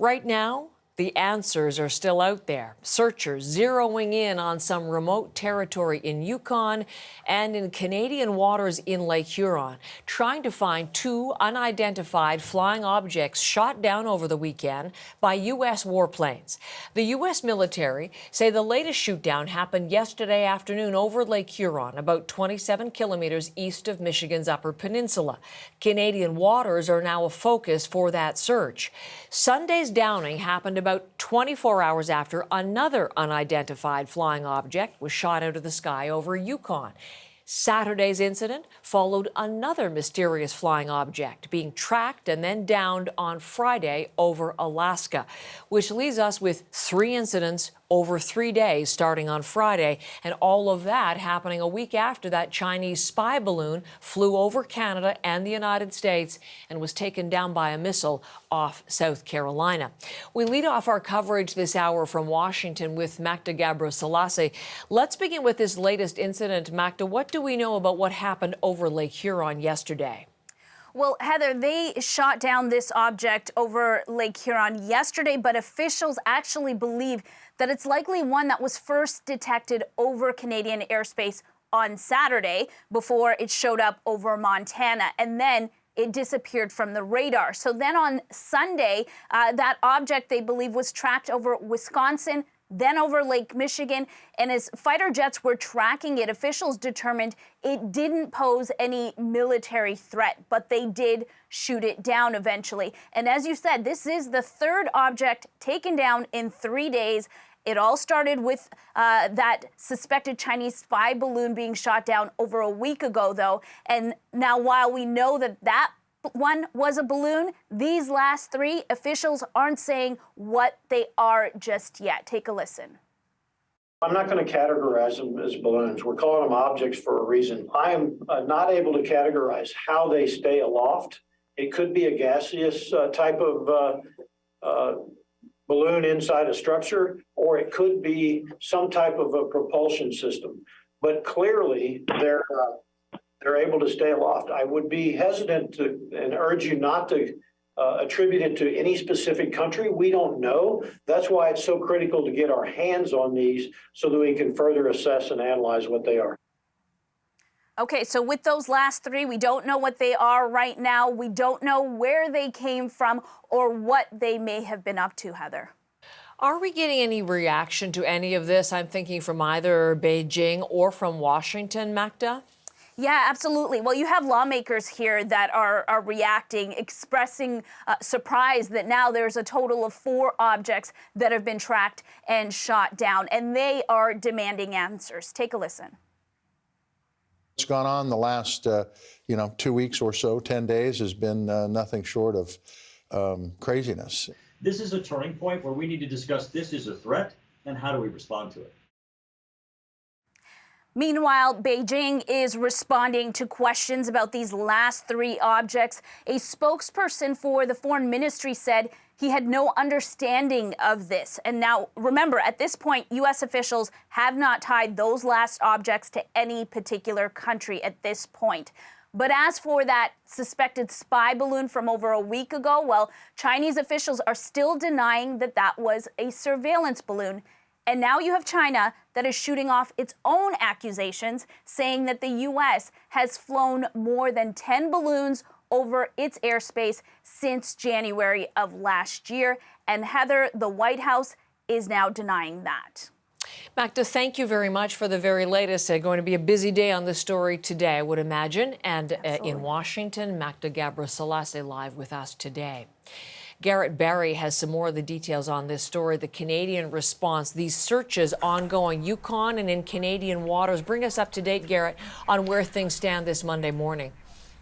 Right now, the answers are still out there. Searchers zeroing in on some remote territory in Yukon and in Canadian waters in Lake Huron, trying to find two unidentified flying objects shot down over the weekend by U.S. warplanes. The U.S. military say the latest shootdown happened yesterday afternoon over Lake Huron, about 27 kilometers east of Michigan's Upper Peninsula. Canadian waters are now a focus for that search. Sunday's downing happened about 24 hours after another unidentified flying object was shot out of the sky over Yukon. Saturday's incident followed another mysterious flying object being tracked and then downed on Friday over Alaska, which leaves us with 3 incidents over 3 days starting on Friday, and all of that happening a week after that Chinese spy balloon flew over Canada and the United States and was taken down by a missile off South Carolina. We lead off our coverage this hour from Washington with Magda Gabro-Selassie. Let's begin with this latest incident. Magda, what do we know about what happened over Lake Huron yesterday? Well, Heather, they shot down this object over Lake Huron yesterday, but officials actually believe that it's likely one that was first detected over Canadian airspace on Saturday before it showed up over Montana, and then it disappeared from the radar. So then on Sunday, that object, they believe, was tracked over Wisconsin, then over Lake Michigan, and as fighter jets were tracking it, officials determined it didn't pose any military threat, but they did shoot it down eventually. And as you said, this is the third object taken down in 3 days. It all started with that suspected Chinese spy balloon being shot down over a week ago, though. And now, while we know that that one was a balloon, these last 3 officials aren't saying what they are just yet. Take a listen. I'm not going to categorize them as balloons. We're calling them objects for a reason. I am not able to categorize how they stay aloft. It could be a gaseous type of balloon inside a structure, or it could be some type of a propulsion system. But clearly, they're able to stay aloft. I would be hesitant to and urge you not to attribute it to any specific country. We don't know. That's why it's so critical to get our hands on these so that we can further assess and analyze what they are. Okay, so with those last 3, we don't know what they are right now. We don't know where they came from or what they may have been up to, Heather. Are we getting any reaction to any of this? I'm thinking from either Beijing or from Washington, Magda? Yeah, absolutely. Well, you have lawmakers here that are reacting, expressing surprise that now there's a total of 4 objects that have been tracked and shot down, and they are demanding answers. Take a listen. What's gone on the last, 2 weeks or so, 10 days, has been nothing short of craziness. This is a turning point where we need to discuss this is a threat and how do we respond to it. Meanwhile, Beijing is responding to questions about these last 3 objects. A spokesperson for the foreign ministry said he had no understanding of this. And now, remember, at this point, U.S. officials have not tied those last objects to any particular country at this point. But as for that suspected spy balloon from over a week ago, well, Chinese officials are still denying that that was a surveillance balloon. And now you have China that is shooting off its own accusations, saying that the U.S. has flown more than 10 balloons over its airspace since January of last year. And Heather, the White House is now denying that. Magda, thank you very much for the very latest. Going to be a busy day on this story today, I would imagine. And in Washington, Magda Gabro-Selassie live with us today. Garrett Barry has some more of the details on this story, the Canadian response, these searches ongoing, Yukon and in Canadian waters. Bring us up to date, Garrett, on where things stand this Monday morning.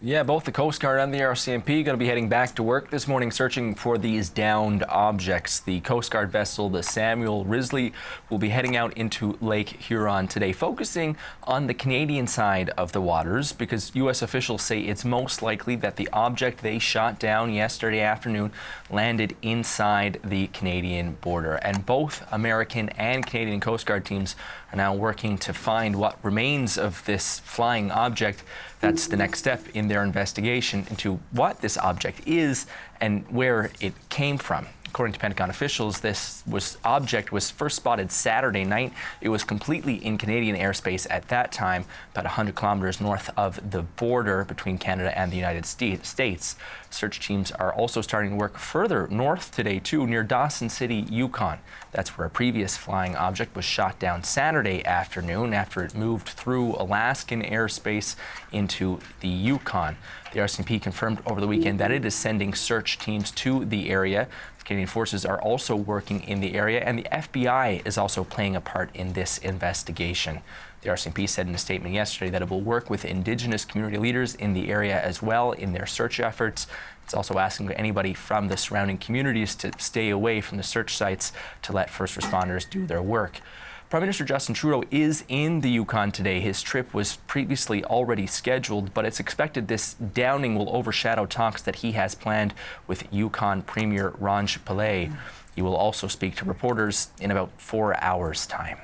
Yeah, both the Coast Guard and the RCMP going to be heading back to work this morning searching for these downed objects. The Coast Guard vessel, the Samuel Risley, will be heading out into Lake Huron today, focusing on the Canadian side of the waters because U.S. officials say it's most likely that the object they shot down yesterday afternoon landed inside the Canadian border. And both American and Canadian Coast Guard teams are now working to find what remains of this flying object. That's the next step in their investigation into what this object is and where it came from. According to Pentagon officials, this object was first spotted Saturday night. It was completely in Canadian airspace at that time, about 100 kilometers north of the border between Canada and the United States. Search teams are also starting to work further north today, too, near Dawson City, Yukon. That's where a previous flying object was shot down Saturday afternoon after it moved through Alaskan airspace into the Yukon. The RCMP confirmed over the weekend that it is sending search teams to the area. Canadian forces are also working in the area, and the FBI is also playing a part in this investigation. The RCMP said in a statement yesterday that it will work with Indigenous community leaders in the area as well in their search efforts. It's also asking anybody from the surrounding communities to stay away from the search sites to let first responders do their work. Prime Minister Justin Trudeau is in the Yukon today. His trip was previously already scheduled, but it's expected this downing will overshadow talks that he has planned with Yukon Premier Ron Pillay. He will also speak to reporters in about 4 hours' time.